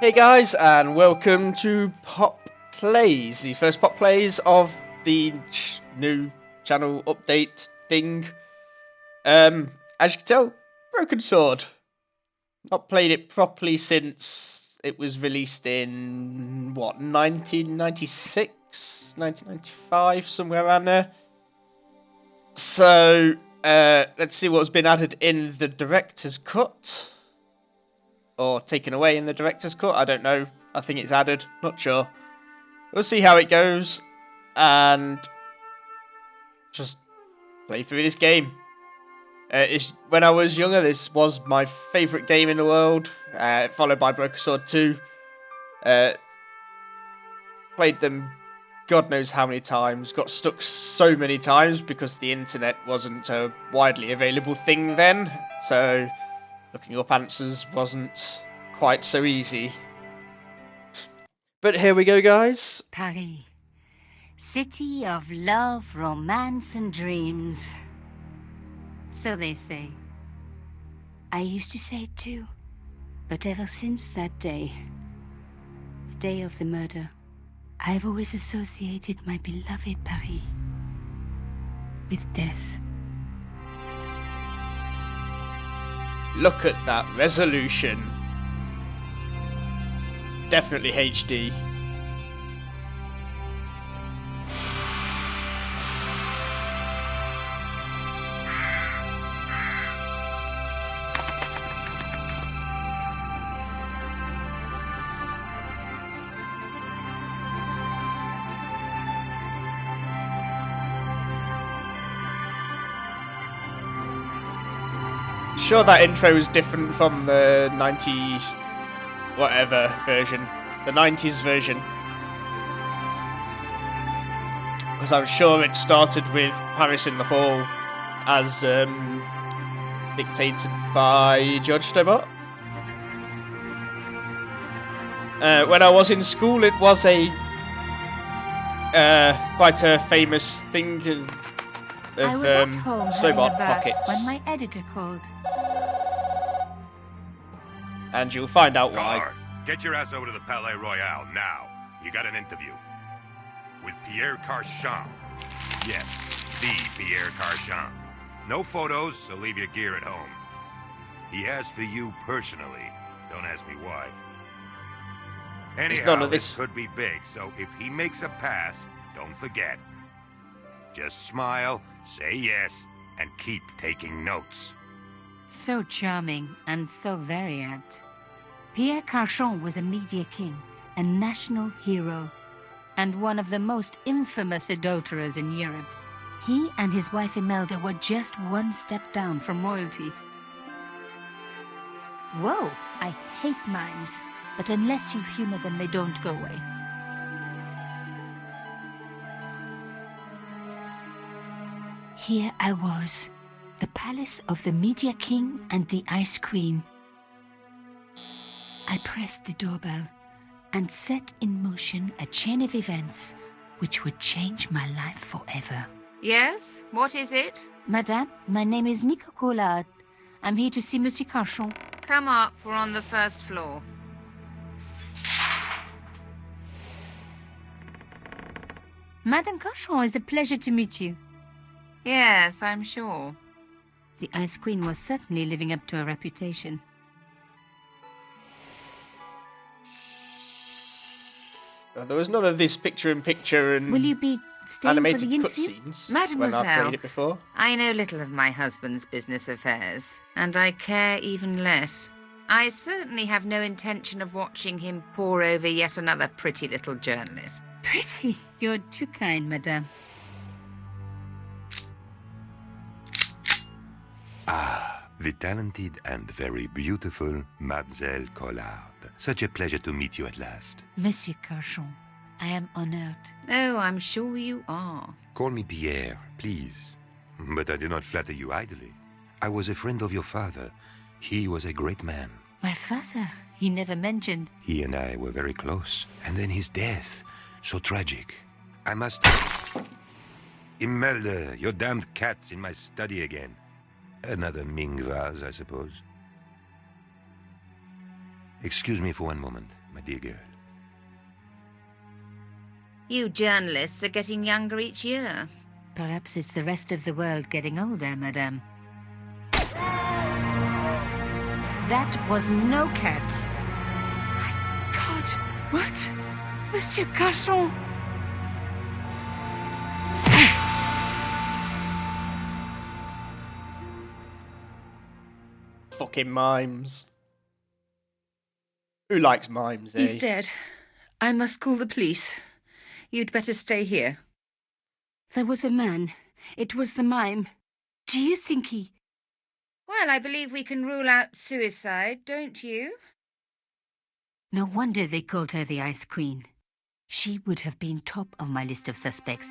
Hey guys, and welcome to PoP Plays, the first PoP Plays of the new channel update thing. As you can tell, Broken Sword. Not played it properly since it was released in, 1996? 1995, somewhere around there. So, let's see what's been added in the director's cut. Or taken away in the director's cut, I don't know. I think it's added, not sure. We'll see how it goes, and just play through this game. When I was younger, this was my favourite game in the world, followed by Broken Sword 2. Played them God knows how many times, got stuck so many times because the internet wasn't a widely available thing then, so looking up answers wasn't quite so easy. But here we go, guys. Paris, city of love, romance, and dreams. So they say. I used to say it too, but ever since that day, the day of the murder, I've always associated my beloved Paris with death. Look at that resolution. Definitely HD. Sure, that intro is different from the 90s whatever version, the 90s version, because I'm sure it started with Paris in the Fall as dictated by George Stobart. When I was in school, it was a quite a famous thing of I was at home Stobart having a bath pockets. when my editor called. And you'll find out why. Guard, get your ass over to the Palais Royale now. You got an interview. With Pierre Carchon. Yes, the Pierre Carchon. No photos, so leave your gear at home. He asked for you personally. Don't ask me why. Anyhow, this could be big, so if he makes a pass, don't forget. Just smile, say yes, and keep taking notes. So charming and so very apt. Pierre Carchon was a media king, a national hero, and one of the most infamous adulterers in Europe. He and his wife Imelda were just one step down from royalty. Whoa, I hate mimes, but unless you humor them, they don't go away. Here I was, the palace of the Media King and the Ice Queen. I pressed the doorbell and set in motion a chain of events which would change my life forever. Yes? What is it? Madame, my name is Nico Collard. I'm here to see Monsieur Carchon. Come up, we're on the first floor. Madame Carchon, it's a pleasure to meet you. Yes, I'm sure. The Ice Queen was certainly living up to her reputation. There was none of this picture-in-picture and Will you be staying animated for the interview? cutscenes when I've Mademoiselle, played it before. I know little of my husband's business affairs, and I care even less. I certainly have no intention of watching him pore over yet another pretty little journalist. Pretty. You're too kind, madame. Ah, the talented and very beautiful Mademoiselle Collard. Such a pleasure to meet you at last. Monsieur Carchon, I am honored. Oh, I'm sure you are. Call me Pierre, please. But I do not flatter you idly. I was a friend of your father. He was a great man. My father, he never mentioned. He and I were very close. And then his death. So tragic. I must... Imelda, your damned cat's in my study again. Another Ming vase, I suppose. Excuse me for one moment, my dear girl. You journalists are getting younger each year. Perhaps it's the rest of the world getting older, madame. That was no cat. My God, what? Monsieur Carchon! Fucking mimes. Who likes mimes, eh? He's dead. I must call the police. You'd better stay here. There was a man. It was the mime. Do you think he... Well, I believe we can rule out suicide, don't you? No wonder they called her the Ice Queen. She would have been top of my list of suspects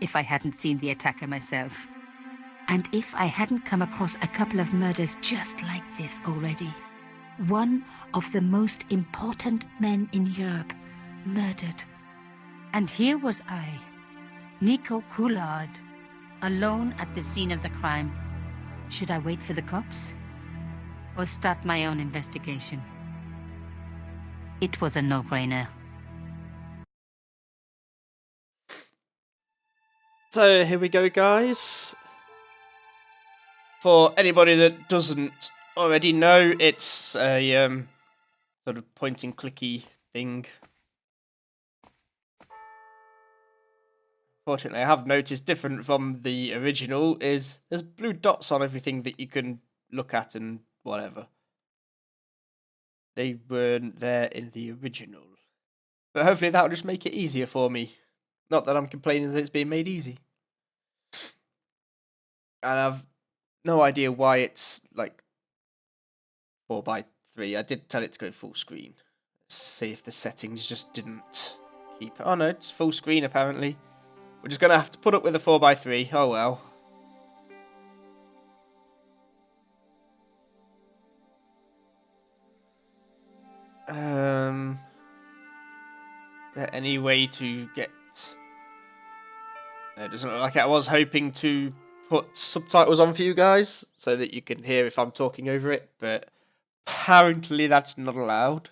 if I hadn't seen the attacker myself. And if I hadn't come across a couple of murders just like this already. One of the most important men in Europe murdered. And here was I, Nico Coulard, alone at the scene of the crime. Should I wait for the cops? Or start my own investigation? It was a no-brainer. So here we go, guys. For anybody that doesn't already know, it's a sort of point and clicky thing. Fortunately, I have noticed different from the original is there's blue dots on everything that you can look at and whatever. They weren't there in the original. But hopefully that'll just make it easier for me. Not that I'm complaining that it's being made easy. And I've no idea why it's like 4:3. I did tell it to go full screen. Let's see if the settings just didn't keep... Oh no, it's full screen apparently. We're just going to have to put up with a 4:3. Oh well. Is there any way to get... It doesn't look like it. I was hoping to put subtitles on for you guys so that you can hear if I'm talking over it, but apparently that's not allowed.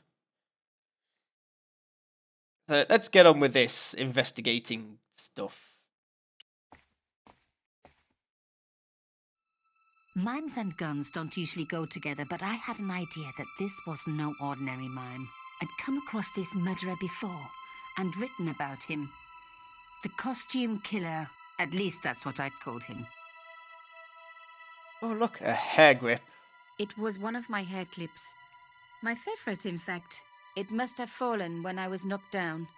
So let's get on with this investigating stuff. Mimes and guns don't usually go together, but I had an idea that this was no ordinary mime. I'd come across this murderer before and written about him. The costume killer. At least that's what I'd called him. Oh look, a hair grip. It was one of my hair clips. My favorite, in fact. It must have fallen when I was knocked down.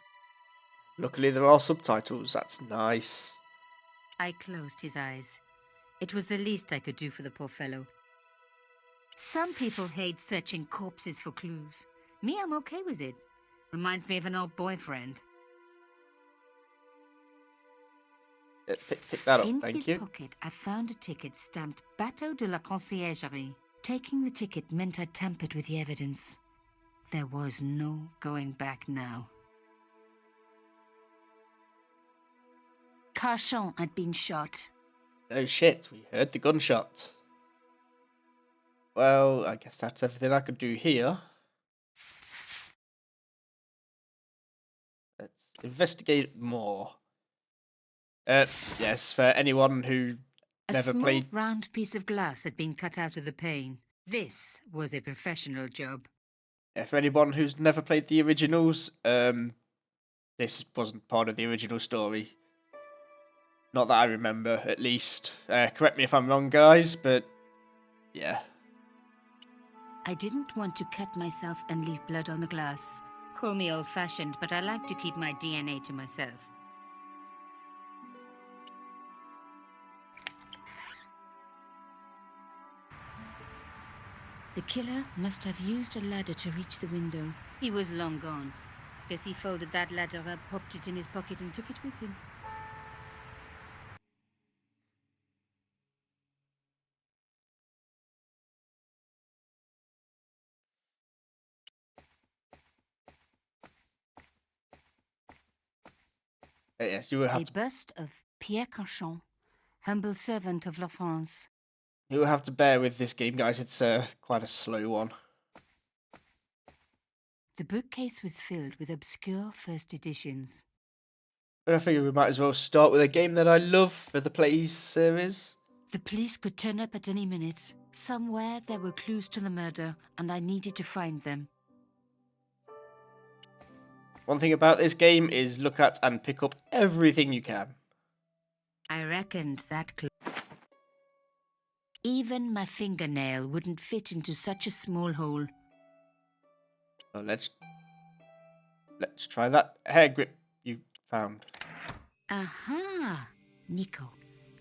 Luckily there are subtitles, that's nice. I closed his eyes. It was the least I could do for the poor fellow. Some people hate searching corpses for clues. Me, I'm okay with it. Reminds me of an old boyfriend. Pick that up, In thank his you. pocket, I found a ticket stamped Bateau de la Conciergerie. Taking the ticket meant I tampered with the evidence. There was no going back now. Carchon had been shot. Oh shit, we heard the gunshot. Well, I guess that's everything I could do here. Let's investigate more. Yes, for anyone who never A small played... round piece of glass had been cut out of the pane. This was a professional job. For anyone who's never played the originals, this wasn't part of the original story. Not that I remember, at least. Correct me if I'm wrong, guys, but yeah. I didn't want to cut myself and leave blood on the glass. Call me old-fashioned, but I like to keep my DNA to myself. The killer must have used a ladder to reach the window. He was long gone. Guess he folded that ladder up, popped it in his pocket and took it with him. Yes, you will have A to... bust of Pierre Carchon, humble servant of La France. You will have to bear with this game, guys. It's quite a slow one. The bookcase was filled with obscure first editions. But I figure we might as well start with a game that I love for the Plays series. The police could turn up at any minute. Somewhere there were clues to the murder, and I needed to find them. One thing about this game is look at and pick up everything you can. I reckoned that even my fingernail wouldn't fit into such a small hole. So let's try that hair grip you found. Aha! Nico,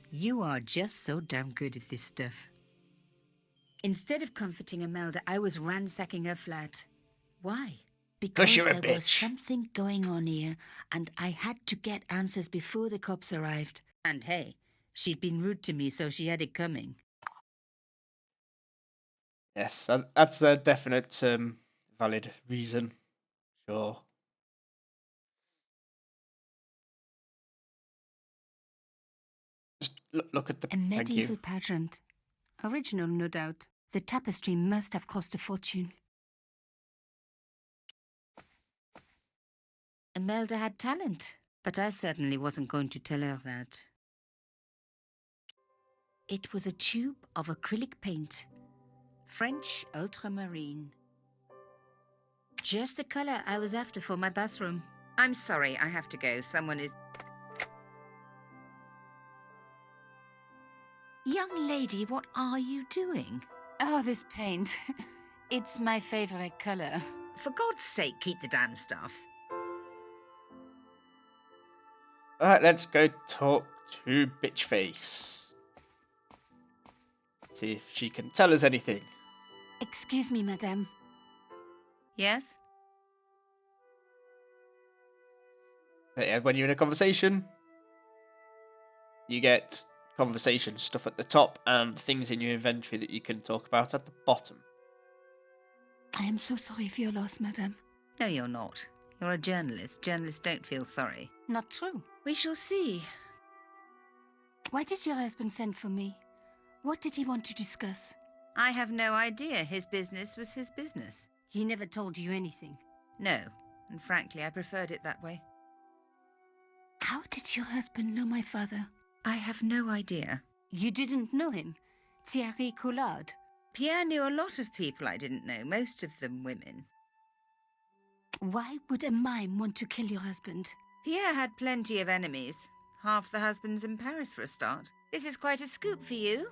you are just so damn good at this stuff. Instead of comforting Imelda, I was ransacking her flat. Why? Because you're a there was bitch. something going on here, and I had to get answers before the cops arrived. And hey, she'd been rude to me, so she had it coming. Yes, that's a definite valid reason. Sure. Just look at the... A Thank medieval you. pageant. Original, no doubt. The tapestry must have cost a fortune. Imelda had talent, but I certainly wasn't going to tell her that. It was a tube of acrylic paint. French ultramarine. Just the color I was after for my bathroom. I'm sorry, I have to go. Someone is... Young lady, what are you doing? Oh, this paint. It's my favorite color. For God's sake, keep the damn stuff. Alright, let's go talk to Bitchface. See if she can tell us anything. Excuse me, madame. Yes? When you're in a conversation, you get conversation stuff at the top and things in your inventory that you can talk about at the bottom. I am so sorry for your loss, madame. No, you're not. You're a journalist. Journalists don't feel sorry. Not true. We shall see. Why did your husband send for me? What did he want to discuss? I have no idea. His business was his business. He never told you anything. No, and frankly, I preferred it that way. How did your husband know my father? I have no idea. You didn't know him? Thierry Collard? Pierre knew a lot of people I didn't know, most of them women. Why would a mime want to kill your husband? Pierre had plenty of enemies. Half the husbands in Paris for a start. This is quite a scoop for you.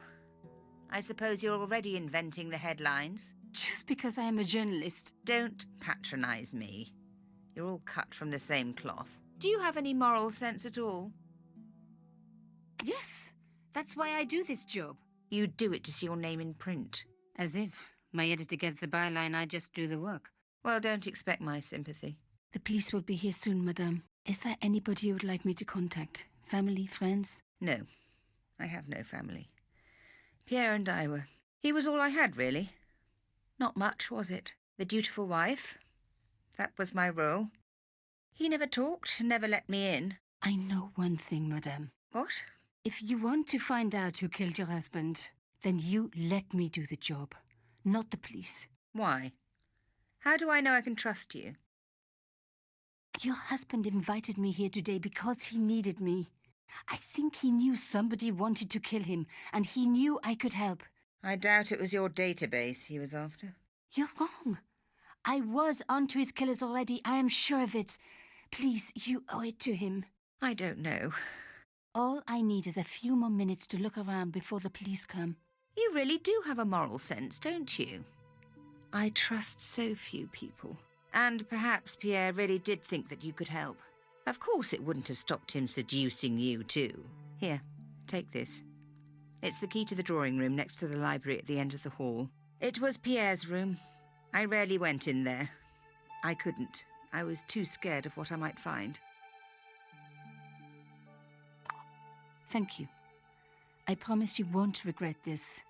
I suppose you're already inventing the headlines. Just because I am a journalist. Don't patronize me. You're all cut from the same cloth. Do you have any moral sense at all? Yes, that's why I do this job. You do it to see your name in print. As if my editor gets the byline, I just do the work. Well, don't expect my sympathy. The police will be here soon, madame. Is there anybody you would like me to contact? Family, friends? No, I have no family. Pierre and I were... He was all I had, really. Not much, was it? The dutiful wife. That was my role. He never talked, never let me in. I know one thing, madame. What? If you want to find out who killed your husband, then you let me do the job, not the police. Why? How do I know I can trust you? Your husband invited me here today because he needed me. I think he knew somebody wanted to kill him, and he knew I could help. I doubt it was your database he was after. You're wrong. I was onto his killers already, I am sure of it. Please, you owe it to him. I don't know. All I need is a few more minutes to look around before the police come. You really do have a moral sense, don't you? I trust so few people. And perhaps Pierre really did think that you could help. Of course it wouldn't have stopped him seducing you too. Here, take this. It's the key to the drawing room next to the library at the end of the hall. It was Pierre's room. I rarely went in there. I couldn't. I was too scared of what I might find. Thank you. I promise you won't regret this.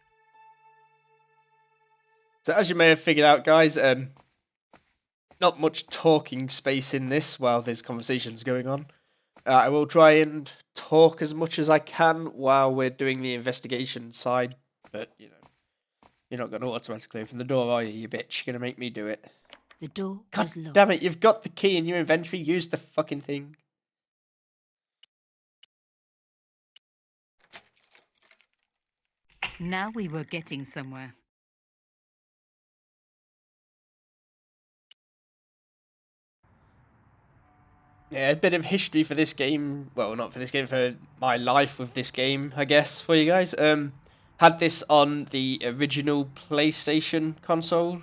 So as you may have figured out, guys, not much talking space in this while there's conversations going on. I will try and talk as much as I can while we're doing the investigation side, but, you know, you're not going to automatically open the door, are you bitch? You're going to make me do it. The door God was locked. damn it, you've got the key in your inventory, use the fucking thing. Now we were getting somewhere. Yeah, a bit of history for this game. Well, not for this game, for my life with this game, I guess, for you guys. Had this on the original PlayStation console.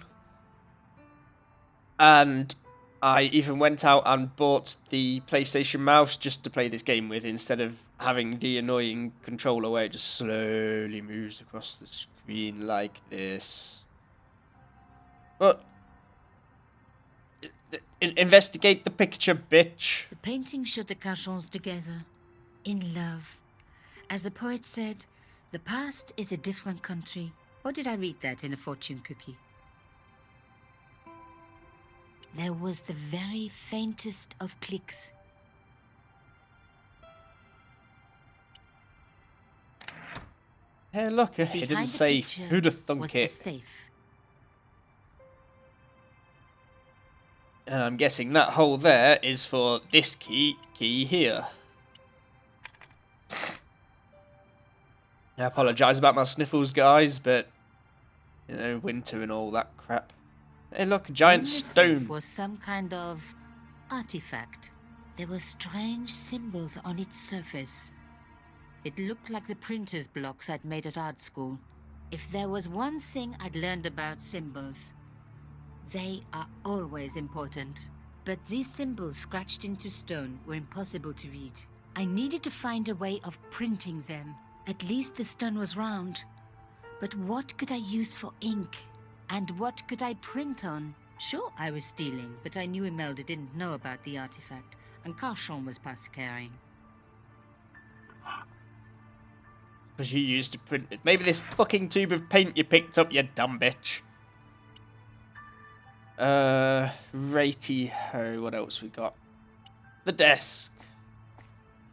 And I even went out and bought the PlayStation mouse just to play this game with, instead of having the annoying controller where it just slowly moves across the screen like this. But investigate the picture, bitch. The painting showed the Cachons together, in love. As the poet said, the past is a different country. Or did I read that in a fortune cookie? There was the very faintest of clicks. Hey, look, a Behind hidden the safe. picture Who'd have was thunk a it? safe. And I'm guessing that hole there is for this key here. I apologise about my sniffles, guys, but, you know, winter and all that crap. Hey, look, a giant In the stone. safe was some kind of artifact. There were strange symbols on its surface. It looked like the printer's blocks I'd made at art school. If there was one thing I'd learned about symbols, they are always important. But these symbols scratched into stone were impossible to read. I needed to find a way of printing them. At least the stone was round. But what could I use for ink? And what could I print on? Sure, I was stealing, but I knew Imelda didn't know about the artifact, and Cachon was past carrying. Because you used to print it. Maybe this fucking tube of paint you picked up, you dumb bitch. Righty-ho, what else we got? The desk.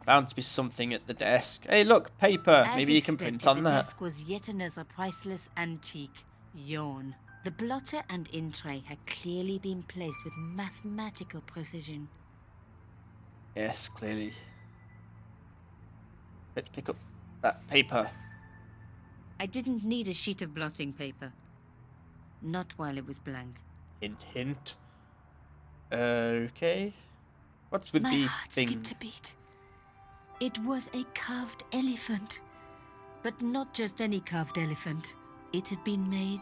Bound to be something at the desk. Hey, look, paper. As Maybe you can print on the that. desk was yet another priceless antique. Yawn. The blotter and in tray had clearly been placed with mathematical precision. Yes, clearly. Let's pick up that paper. I didn't need a sheet of blotting paper. Not while it was blank. Hint, hint. Okay. What's with My the heart thing? skipped a beat. It was a carved elephant. But not just any carved elephant. It had been made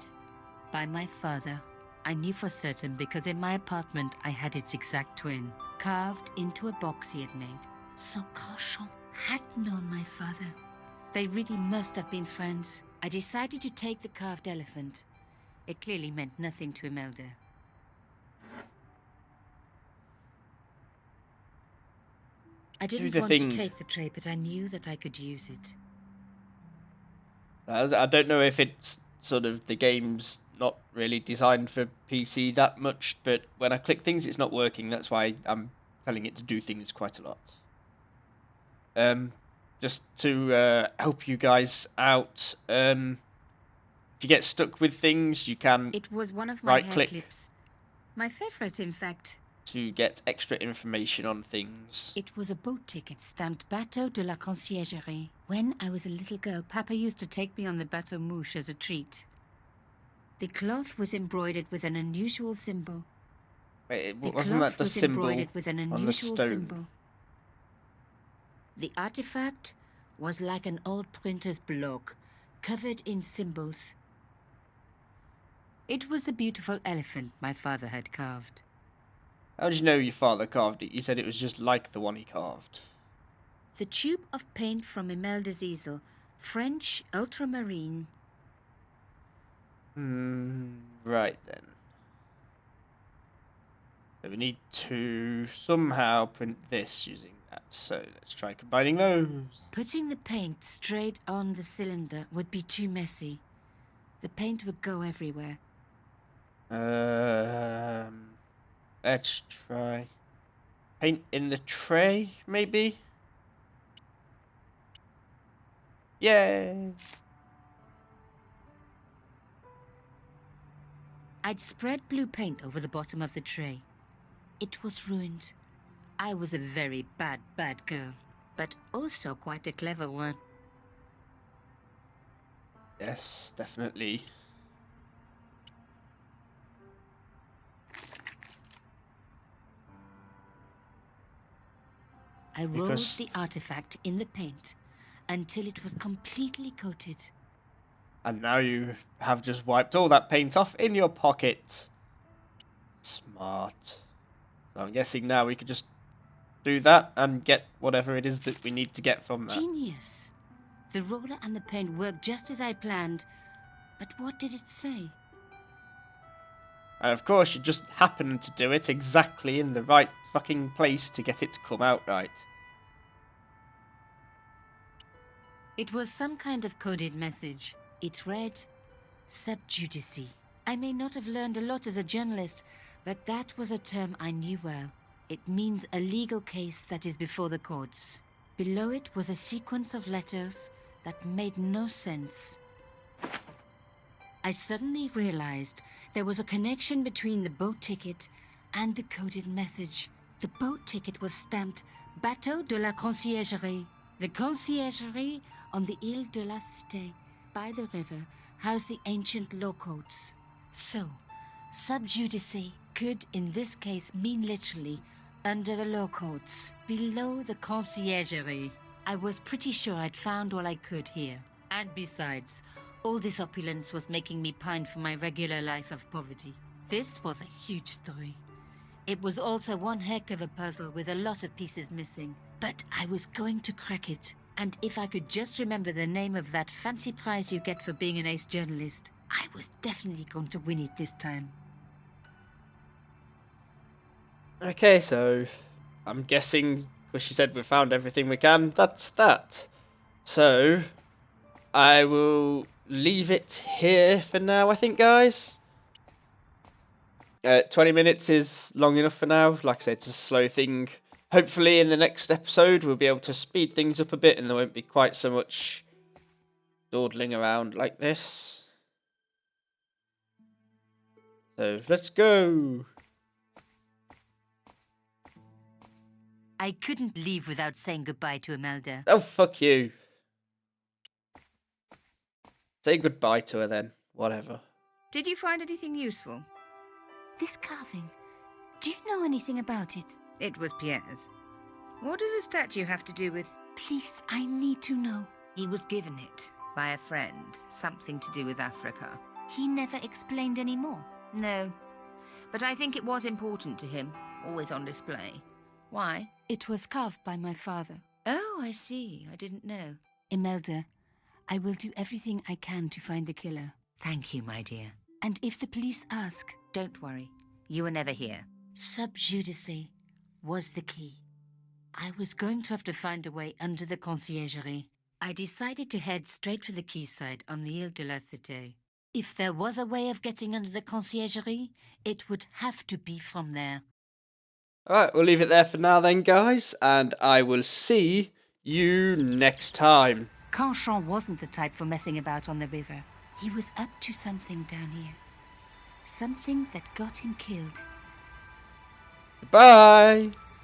by my father. I knew for certain because in my apartment I had its exact twin, carved into a box he had made. So Cachon had known my father. They really must have been friends. I decided to take the carved elephant. It clearly meant nothing to Imelda. I didn't the want thing. to take the tray, but I knew that I could use it. I don't know if it's sort of the game's not really designed for PC that much, but when I click things, it's not working. That's why I'm telling it to do things quite a lot. Just to help you guys out. If you get stuck with things, you can It was one of my hair right-click clips. My favorite, in fact. to get extra information on things. It was a boat ticket stamped Bateau de la Conciergerie. When I was a little girl, Papa used to take me on the Bateau Mouche as a treat. The cloth was embroidered with an unusual symbol. Wait, The wasn't cloth that the was symbol embroidered with an on the unusual stone? symbol. The artifact was like an old printer's block, covered in symbols. It was the beautiful elephant my father had carved. How did you know your father carved it? You said it was just like the one he carved. The tube of paint from Imelda's easel, French ultramarine. Right then. So we need to somehow print this using that. So let's try combining those. Putting the paint straight on the cylinder would be too messy. The paint would go everywhere. Let's try paint in the tray, maybe? Yay! I'd spread blue paint over the bottom of the tray. It was ruined. I was a very bad girl, but also quite a clever one. Yes, definitely. I rolled Because- the artifact in the paint until it was completely coated. And now you have just wiped all that paint off in your pocket. Smart. So I'm guessing now we could just do that and get whatever it is that we need to get from that. Genius! The roller and the paint worked just as I planned, but what did it say? And of course, you just happened to do it exactly in the right fucking place to get it to come out right. It was some kind of coded message. It read, "Sub judice." I may not have learned a lot as a journalist, but that was a term I knew well. It means a legal case that is before the courts. Below it was a sequence of letters that made no sense. I suddenly realized there was a connection between the boat ticket and the coded message. The boat ticket was stamped Bateau de la Conciergerie. The conciergerie on the Ile de la Cité by the river housed the ancient law courts. So, sub judice could in this case mean literally under the law courts, below the conciergerie. I was pretty sure I'd found all I could here. And besides, all this opulence was making me pine for my regular life of poverty. This was a huge story. It was also one heck of a puzzle with a lot of pieces missing. But I was going to crack it. And if I could just remember the name of that fancy prize you get for being an ace journalist, I was definitely going to win it this time. Okay, so I'm guessing, because she said we found everything we can, that's that. So, I will leave it here for now, I think, guys. 20 minutes is long enough for now. Like I said, it's a slow thing. Hopefully in the next episode we'll be able to speed things up a bit and there won't be quite so much dawdling around like this. So, let's go! I couldn't leave without saying goodbye to Imelda. Oh, fuck you. Say goodbye to her then. Whatever. Did you find anything useful? This carving, do you know anything about it? It was Pierre's. What does the statue have to do with... Please, I need to know. He was given it by a friend. Something to do with Africa. He never explained any more. No. But I think it was important to him. Always on display. Why? It was carved by my father. Oh, I see. I didn't know. Imelda, I will do everything I can to find the killer. Thank you, my dear. And if the police ask, Don't worry. You were never here. sub judice was the key. I was going to have to find a way under the conciergerie. I decided to head straight for the quayside on the Ile de la Cité. If there was a way of getting under the conciergerie, it would have to be from there. Alright, we'll leave it there for now then, guys, and I will see you next time. Canchon wasn't the type for messing about on the river. He was up to something down here. Something that got him killed. Bye!